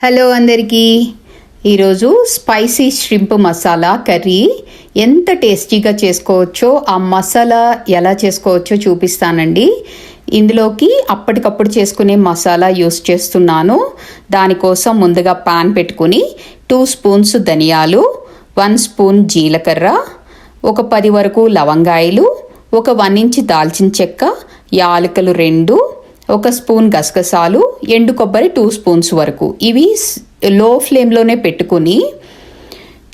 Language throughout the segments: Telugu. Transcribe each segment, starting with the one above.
హలో అందరికీ, ఈరోజు స్పైసీ ష్రింప్ మసాలా కర్రీ ఎంత టేస్టీగా చేసుకోవచ్చో ఆ మసాలా ఎలా చేసుకోవచ్చో చూపిస్తానండి. ఇందులోకి అప్పటికప్పుడు చేసుకునే మసాలా యూస్ చేస్తున్నాను. దానికోసం ముందుగా పాన్ పెట్టుకుని 2 స్పూన్స్ ధనియాలు, 1 స్పూన్ జీలకర్ర, ఒక 10 వరకు లవంగాయలు, ఒక 1 ఇంచ్ దాల్చిన చెక్క, యాలకులు 2, ఒక స్పూన్ గసగసాలు, ఎండు కొబ్బరి 2 స్పూన్స్ వరకు. ఇవి లో ఫ్లేమ్లోనే పెట్టుకుని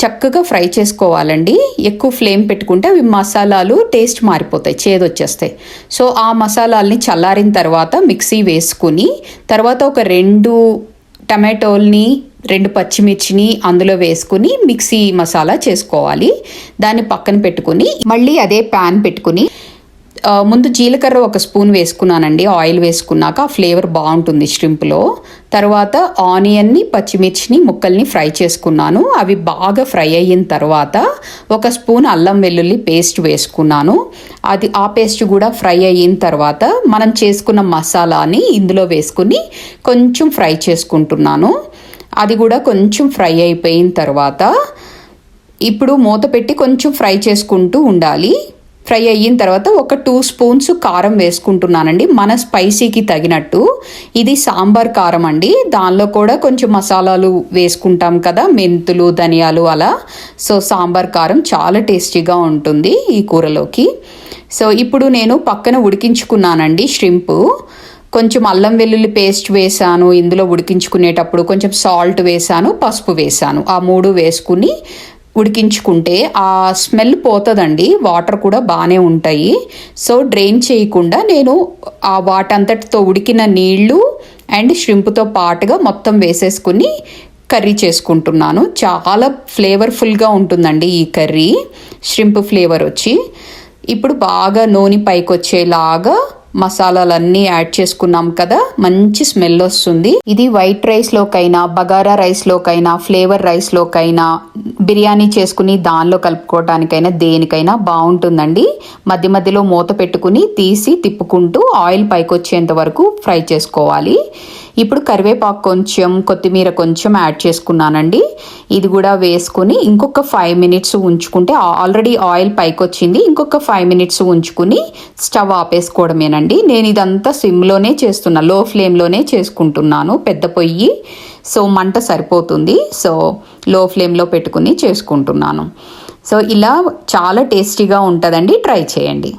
చక్కగా ఫ్రై చేసుకోవాలండి. ఎక్కువ ఫ్లేమ్ పెట్టుకుంటే అవి మసాలాలు టేస్ట్ మారిపోతాయి, చేదొచ్చేస్తాయి. సో ఆ మసాలాల్ని చల్లారిన తర్వాత మిక్సీ వేసుకుని, తర్వాత ఒక 2 టమాటోల్ని 2 పచ్చిమిర్చిని అందులో వేసుకుని మిక్సీ మసాలా చేసుకోవాలి. దాన్ని పక్కన పెట్టుకుని మళ్ళీ అదే ప్యాన్ పెట్టుకుని ముందు జీలకర్ర 1 స్పూన్ వేసుకున్నానండి. ఆయిల్ వేసుకున్నాక ఆ ఫ్లేవర్ బాగుంటుంది ష్రింప్లో. తర్వాత ఆనియన్ని, పచ్చిమిర్చిని ముక్కల్ని ఫ్రై చేసుకున్నాను. అవి బాగా ఫ్రై అయిన తర్వాత 1 స్పూన్ అల్లం వెల్లుల్లి పేస్ట్ వేసుకున్నాను. ఆ పేస్ట్ కూడా ఫ్రై అయిన తర్వాత మనం చేసుకున్న మసాలాని ఇందులో వేసుకుని కొంచెం ఫ్రై చేసుకుంటున్నాను. అది కూడా కొంచెం ఫ్రై అయిపోయిన తర్వాత ఇప్పుడు మూత పెట్టి కొంచెం ఫ్రై చేసుకుంటూ ఉండాలి. ఫ్రై అయిన తర్వాత ఒక 2 స్పూన్స్ కారం వేసుకుంటున్నానండి, మన స్పైసీకి తగినట్టు. ఇది సాంబార్ కారం అండి, దానిలో కూడా కొంచెం మసాలాలు వేసుకుంటాం కదా, మెంతులు, ధనియాలు అలా. సో సాంబార్ కారం చాలా టేస్టీగా ఉంటుంది ఈ కూరలోకి. సో ఇప్పుడు నేను పక్కన ఉడికించుకున్నానండి ష్రింప్. కొంచెం అల్లం వెల్లుల్లి పేస్ట్ వేసాను ఇందులో ఉడికించుకునేటప్పుడు, కొంచెం సాల్ట్ వేసాను, పసుపు వేసాను. ఆ 3 వేసుకుని ఉడికించుకుంటే ఆ స్మెల్ పోతుందండి. వాటర్ కూడా బాగానే ఉంటాయి. సో డ్రైన్ చేయకుండా నేను ఆ వాటంతటితో ఉడికిన నీళ్లు అండ్ ష్రింప్తో పాటుగా మొత్తం వేసేసుకుని కర్రీ చేసుకుంటున్నాను. చాలా ఫ్లేవర్ఫుల్గా ఉంటుందండి ఈ కర్రీ. ష్రింప్ ఫ్లేవర్ వచ్చి ఇప్పుడు బాగా నూనె పైకి వచ్చేలాగా మసాలాలన్నీ యాడ్ చేసుకున్నాం కదా, మంచి స్మెల్ వస్తుంది. ఇది వైట్ రైస్లోకైనా, బగారా రైస్లోకైనా, ఫ్లేవర్ రైస్లోకైనా, బిర్యానీ చేసుకుని దానిలో కలుపుకోవడానికైనా దేనికైనా బాగుంటుందండి. మధ్య మధ్యలో మూత పెట్టుకుని తీసి తిప్పుకుంటూ ఆయిల్ పైకి వచ్చేంత వరకు ఫ్రై చేసుకోవాలి. ఇప్పుడు కరివేపాకు కొంచెం, కొత్తిమీర కొంచెం యాడ్ చేసుకున్నానండి. ఇది కూడా వేసుకుని ఇంకొక 5 మినిట్స్ ఉంచుకుంటే, ఆల్రెడీ ఆయిల్ పైకి వచ్చింది, ఇంకొక 5 మినిట్స్ ఉంచుకుని స్టవ్ ఆపేసుకోవడమేనండి. నేను ఇదంతా సిమ్లోనే చేస్తున్నా, లో ఫ్లేమ్లోనే చేసుకుంటున్నాను, పెద్ద పొయ్యి. సో మంట సరిపోతుంది. సో లో ఫ్లేమ్లో పెట్టుకుని చేసుకుంటున్నాను. సో ఇలా చాలా టేస్టీగా ఉంటుందండి, ట్రై చేయండి.